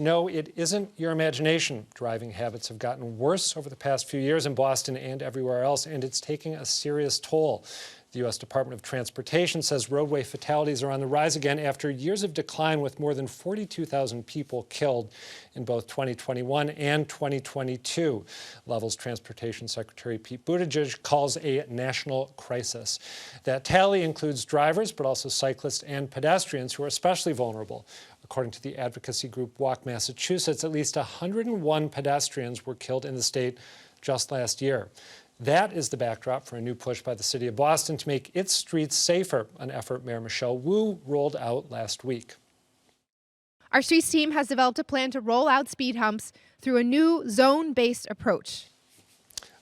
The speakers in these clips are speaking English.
No, it isn't your imagination. Driving habits have gotten worse over the past few years in Boston and everywhere else, and it's taking a serious toll. The U.S. Department of Transportation says roadway fatalities are on the rise again after years of decline, with more than 42,000 people killed in both 2021 and 2022. Level's Transportation Secretary Pete Buttigieg calls a national crisis. That tally includes drivers, but also cyclists and pedestrians who are especially vulnerable. According to the advocacy group WalkMassachusetts, at least 101 pedestrians were killed in the state just last year. That is the backdrop for a new push by the city of Boston to make its streets safer, an effort Mayor Michelle Wu rolled out last week. Our streets team has developed a plan to roll out speed humps through a new zone-based approach.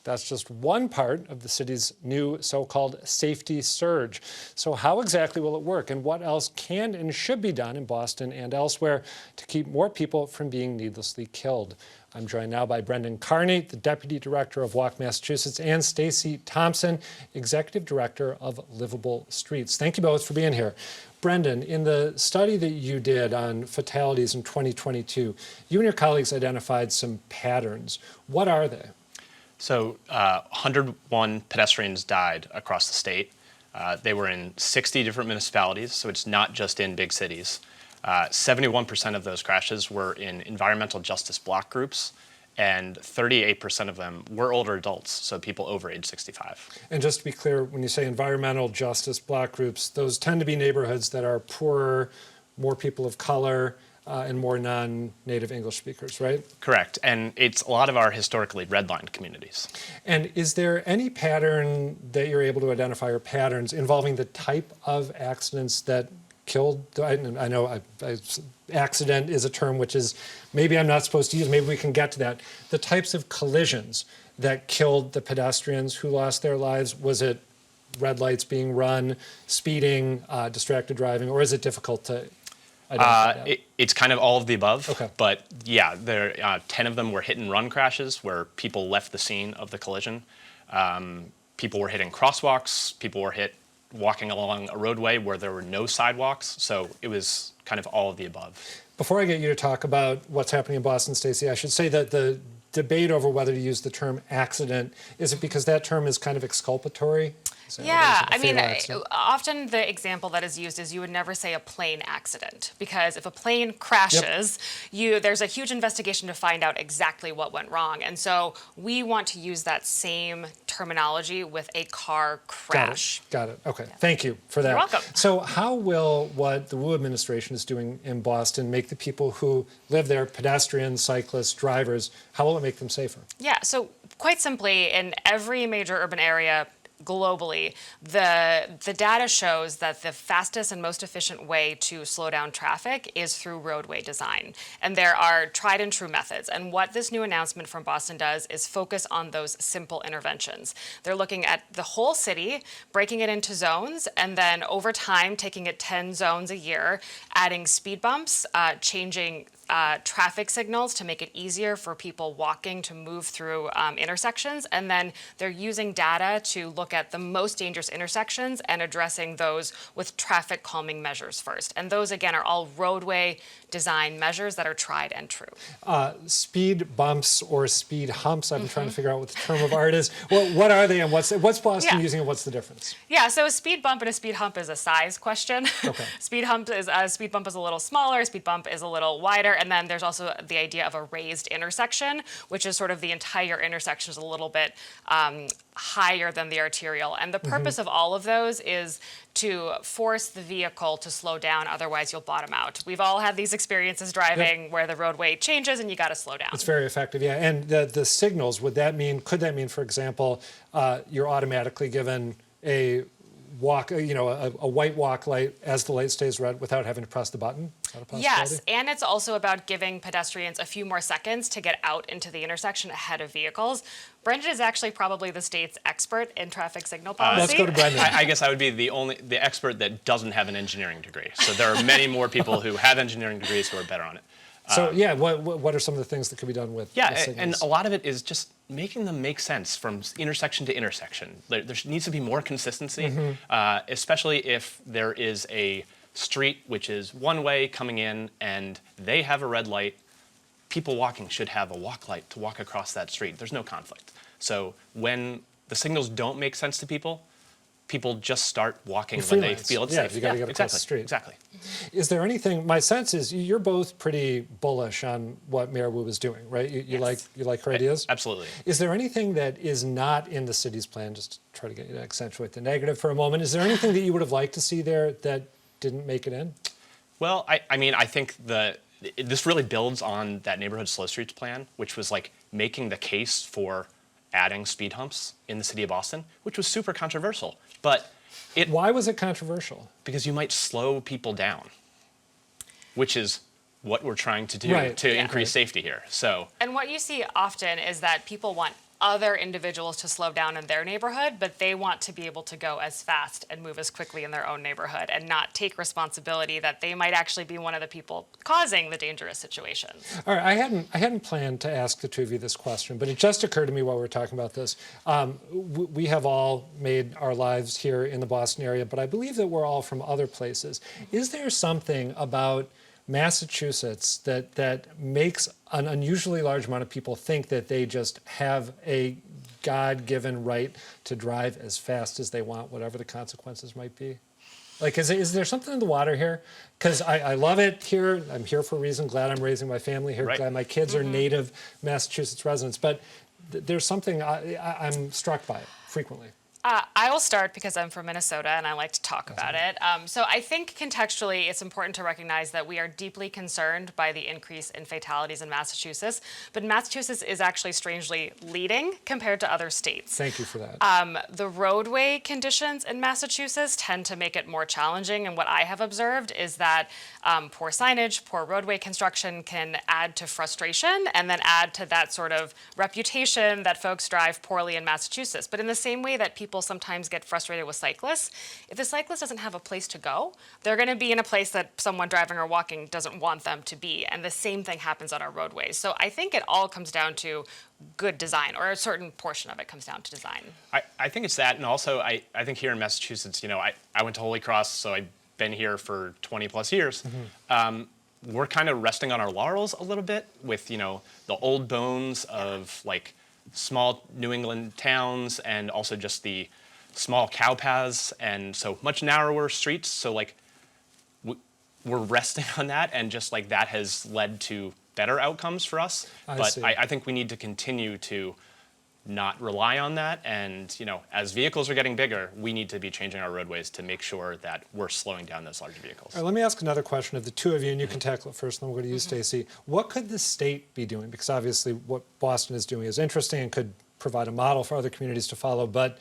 That's just one part of the city's new so-called safety surge. So how exactly will it work, and what else can and should be done in Boston and elsewhere to keep more people from being needlessly killed? I'm joined now by Brendan Kearney, the Deputy Director of WalkMassachusetts, and Stacy Thompson, Executive Director of Livable Streets. Thank you both for being here. Brendan, in the study that you did on fatalities in 2022, you and your colleagues identified some patterns. What are they? So 101 pedestrians died across the state. They were in 60 different municipalities, so it's not just in big cities. 71% of those crashes were in environmental justice block groups, and 38% of them were older adults, so people over age 65. And just to be clear, when you say environmental justice block groups, those tend to be neighborhoods that are poorer, more people of color, and more non-native English speakers, right? Correct, and it's a lot of our historically redlined communities. And is there any pattern that you're able to identify, or patterns involving the type of accidents that killed? I know accident is a term which is maybe I'm not supposed to use, maybe we can get to that. The types of collisions that killed the pedestrians who lost their lives, was it red lights being run, speeding, distracted driving, or is it difficult to it's kind of all of the above, okay. But yeah, 10 of them were hit and run crashes where people left the scene of the collision. People were hitting crosswalks, people were hit walking along a roadway where there were no sidewalks, so it was kind of all of the above. Before I get you to talk about what's happening in Boston, Stacy, I should say that the debate over whether to use the term accident, is it because that term is kind of exculpatory? Yeah, I mean, often the example that is used is you would never say a plane accident, because if a plane crashes, there's a huge investigation to find out exactly what went wrong. And so we want to use that same terminology with a car crash. Got it. Okay. Yeah. Thank you for that. You're welcome. So how will what the Wu administration is doing in Boston make the people who live there, pedestrians, cyclists, drivers, how will it make them safer? Yeah, so quite simply, in every major urban area globally, the data shows that the fastest and most efficient way to slow down traffic is through roadway design. And there are tried and true methods. And what this new announcement from Boston does is focus on those simple interventions. They're looking at the whole city, breaking it into zones, and then over time, taking it 10 zones a year, adding speed bumps, changing traffic signals to make it easier for people walking to move through intersections. And then they're using data to look at the most dangerous intersections and addressing those with traffic calming measures first. And those, again, are all roadway design measures that are tried and true. Speed bumps or speed humps, I've been trying to figure out what the term of art is. Well, what are they, and what's Boston using, and what's the difference? Yeah, so a speed bump and a speed hump is a size question. Okay. Speed bump is a little smaller, speed bump is a little wider, and then there's also the idea of a raised intersection, which is sort of the entire intersection is a little bit higher than the arterial. And the purpose of all of those is to force the vehicle to slow down, otherwise you'll bottom out. We've all had these experiences driving where the roadway changes and you got to slow down. It's very effective, yeah. And the signals, could that mean, for example, you're automatically given a walk, a white walk light as the light stays red without having to press the button? Is that a possibility? Yes, and it's also about giving pedestrians a few more seconds to get out into the intersection ahead of vehicles. Brendan is actually probably the state's expert in traffic signal policy. Let's go to Brendan. I guess I would be the expert that doesn't have an engineering degree. So there are many more people who have engineering degrees who are better on it. So yeah, what are some of the things that could be done with signals? And a lot of it is just making them make sense from intersection to intersection. There needs to be more consistency, especially if there is a street which is one way coming in and they have a red light, people walking should have a walk light to walk across that street. There's no conflict. So when the signals don't make sense to people, people just start walking when they feel it's safe. You got to get across exactly, the street. Exactly. Is there anything? My sense is you're both pretty bullish on what Mayor Wu is doing, right? You like her ideas. Absolutely. Is there anything that is not in the city's plan? Just to try to get you to accentuate the negative for a moment. Is there anything that you would have liked to see there that didn't make it in? Well, I mean, I think this really builds on that neighborhood slow streets plan, which was like making the case for adding speed humps in the city of Boston, which was super controversial. But why was it controversial? Because you might slow people down, which is what we're trying to do to increase safety here. So, and what you see often is that people want other individuals to slow down in their neighborhood, but they want to be able to go as fast and move as quickly in their own neighborhood and not take responsibility that they might actually be one of the people causing the dangerous situations. All right, I hadn't planned to ask the two of you this question, but it just occurred to me while we were talking about this. We have all made our lives here in the Boston area, but I believe that we're all from other places. Is there something about Massachusetts that makes an unusually large amount of people think that they just have a God-given right to drive as fast as they want, whatever the consequences might be? Like, is there something in the water here? Because I love it here. I'm here for a reason. Glad I'm raising my family here. Right. Glad my kids are native Massachusetts residents. But there's something I'm struck by it frequently. I will start because I'm from Minnesota and I like to talk about it. So I think contextually it's important to recognize that we are deeply concerned by the increase in fatalities in Massachusetts, but Massachusetts is actually strangely leading compared to other states. Thank you for that. The roadway conditions in Massachusetts tend to make it more challenging, and what I have observed is that poor signage, poor roadway construction can add to frustration and then add to that sort of reputation that folks drive poorly in Massachusetts. But in the same way that people sometimes get frustrated with cyclists, if the cyclist doesn't have a place to go, they're going to be in a place that someone driving or walking doesn't want them to be. And the same thing happens on our roadways. So I think it all comes down to good design, or a certain portion of it comes down to design. I think it's that, and also I think here in Massachusetts, I went to Holy Cross, so I've been here for 20 plus years. We're kind of resting on our laurels a little bit with, the old bones of like small New England towns, and also just the small cow paths, and so much narrower streets. So like we're resting on that, and just like that has led to better outcomes for us. I think we need to continue to not rely on that, and as vehicles are getting bigger, we need to be changing our roadways to make sure that we're slowing down those larger vehicles. All right, let me ask another question of the two of you, and you can tackle it first, and then we'll go to you, Stacy. What could the state be doing? Because obviously what Boston is doing is interesting and could provide a model for other communities to follow, but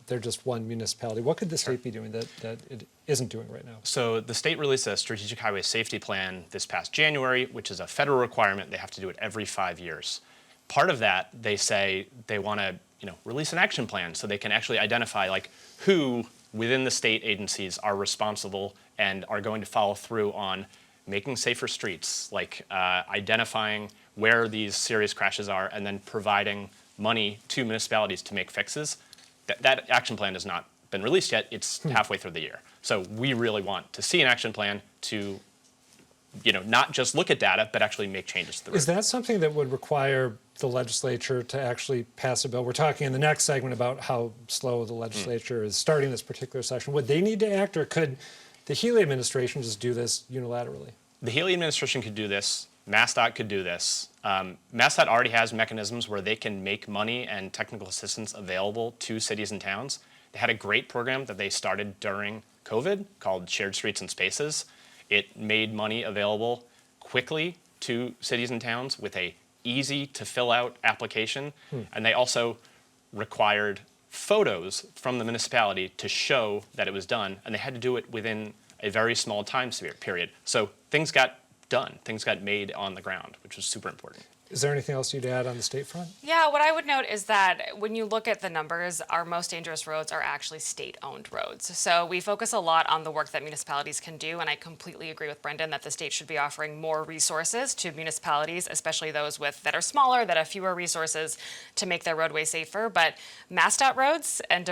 they're just one municipality. What could the state be doing that it isn't doing right now? So the state released a strategic highway safety plan this past January, which is a federal requirement. They have to do it every 5 years. Part of that, they say they want to, release an action plan so they can actually identify like who within the state agencies are responsible and are going to follow through on making safer streets, like identifying where these serious crashes are, and then providing money to municipalities to make fixes. That action plan has not been released yet. It's halfway through the year. So we really want to see an action plan to not just look at data, but actually make changes to the road. Is that something that would require the legislature to actually pass a bill? We're talking in the next segment about how slow the legislature is starting this particular session. Would they need to act, or could the Healy administration just do this unilaterally? The Healy administration could do this. MassDOT could do this. MassDOT already has mechanisms where they can make money and technical assistance available to cities and towns. They had a great program that they started during COVID called Shared Streets and Spaces. It made money available quickly to cities and towns with a easy to fill out application. And they also required photos from the municipality to show that it was done, and they had to do it within a very small time period. So things got done, things got made on the ground, which was super important. Is there anything else you'd add on the state front? Yeah, what I would note is that when you look at the numbers, our most dangerous roads are actually state-owned roads. So we focus a lot on the work that municipalities can do, and I completely agree with Brendan that the state should be offering more resources to municipalities, especially those that are smaller, that have fewer resources to make their roadways safer. But MassDOT roads and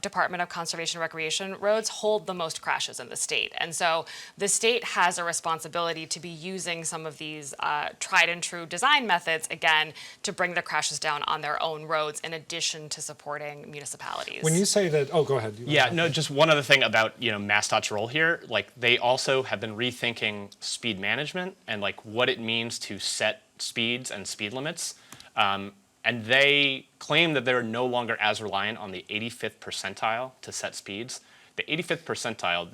Department of Conservation and Recreation roads hold the most crashes in the state. And so the state has a responsibility to be using some of these tried and true design methods, again, to bring the crashes down on their own roads in addition to supporting municipalities. When you say that, oh, go ahead. Yeah, no, just one other thing about, MassDOT's role here, like they also have been rethinking speed management and like what it means to set speeds and speed limits. And they claim that they're no longer as reliant on the 85th percentile to set speeds. The 85th percentile,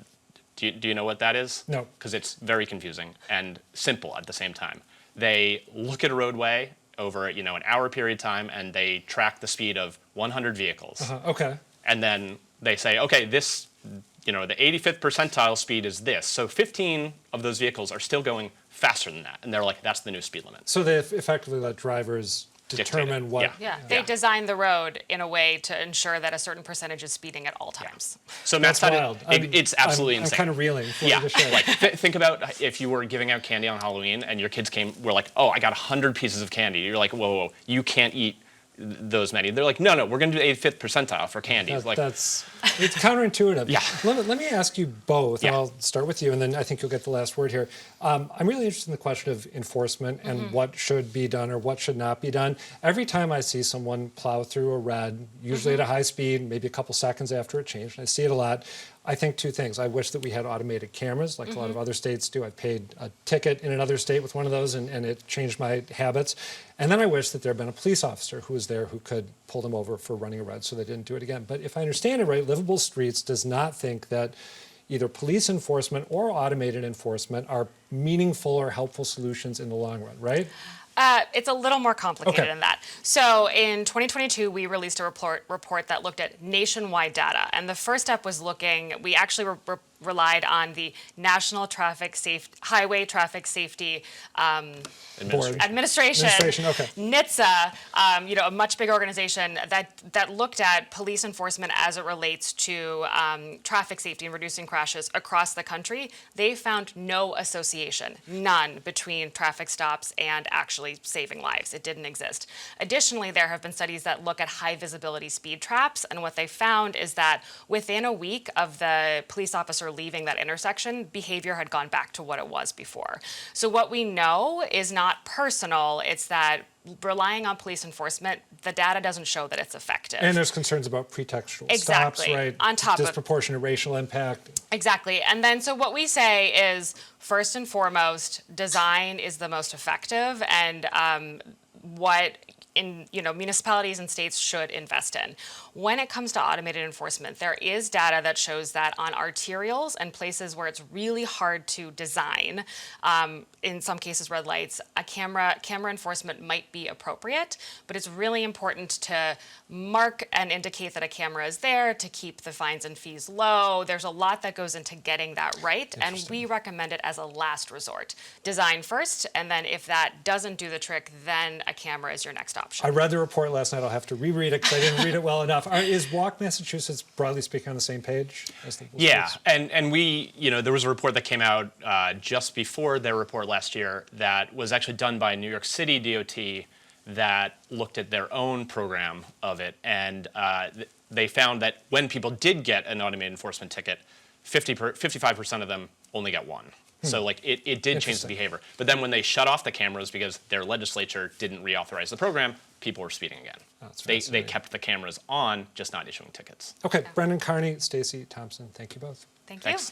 do you know what that is? No. Because it's very confusing and simple at the same time. They look at a roadway over, an hour period of time, and they track the speed of 100 vehicles. Okay. And then they say, okay, this, the 85th percentile speed is this. So 15 of those vehicles are still going faster than that. And they're like, that's the new speed limit. So they effectively let drivers determine what. Yeah, they design the road in a way to ensure that a certain percentage is speeding at all times. So That's wild. it's absolutely insane. I'm kind of reeling for Yeah, the show. like think about if you were giving out candy on Halloween and your kids were like, oh, I got 100 pieces of candy. You're like, whoa, you can't eat those many. They're like, no, we're going to do 85th percentile for candy. It's counterintuitive. Yeah. Let me ask you both, and Yeah. I'll start with you, and then I think you'll get the last word here. I'm really interested in the question of enforcement and what should be done or what should not be done. Every time I see someone plow through a red, usually at a high speed, maybe a couple seconds after it changed, and I see it a lot, I think two things. I wish that we had automated cameras like a lot of other states do. I paid a ticket in another state with one of those, and it changed my habits. And then I wish that there had been a police officer who was there who could pull them over for running a red so they didn't do it again. But if I understand it right, Livable Streets does not think that either police enforcement or automated enforcement are meaningful or helpful solutions in the long run, right? It's a little more complicated than that. So in 2022, we released a report that looked at nationwide data. And the first step was we actually relied on the National Highway Traffic Safety Administration, okay. NHTSA, a much bigger organization that looked at police enforcement as it relates to traffic safety and reducing crashes across the country. They found no association, none, between traffic stops and actually saving lives. It didn't exist. Additionally, there have been studies that look at high visibility speed traps, and what they found is that within a week of the police officer leaving that intersection, behavior had gone back to what it was before. So what we know is not personal, it's that relying on police enforcement, the data doesn't show that it's effective. And there's concerns about pretextual Exactly. stops, right? On top of disproportionate racial impact. Exactly. And then so what we say is, first and foremost, design is the most effective, and what municipalities and states should invest in. When it comes to automated enforcement, there is data that shows that on arterials and places where it's really hard to design, in some cases red lights, a camera enforcement might be appropriate, but it's really important to mark and indicate that a camera is there to keep the fines and fees low. There's a lot that goes into getting that right, and we recommend it as a last resort. Design first, and then if that doesn't do the trick, then a camera is your next option. I read the report last night. I'll have to reread it because I didn't read it well enough. Is WalkMassachusetts, broadly speaking, on the same page as the Yeah, and we, there was a report that came out just before their report last year that was actually done by New York City DOT that looked at their own program of it, and they found that when people did get an automated enforcement ticket, 55% of them only got one. So it did change the behavior. But then when they shut off the cameras because their legislature didn't reauthorize the program, people were speeding again. They kept the cameras on, just not issuing tickets. Okay, Brendan Kearney, Stacy Thompson, thank you both. Thank you. Thanks.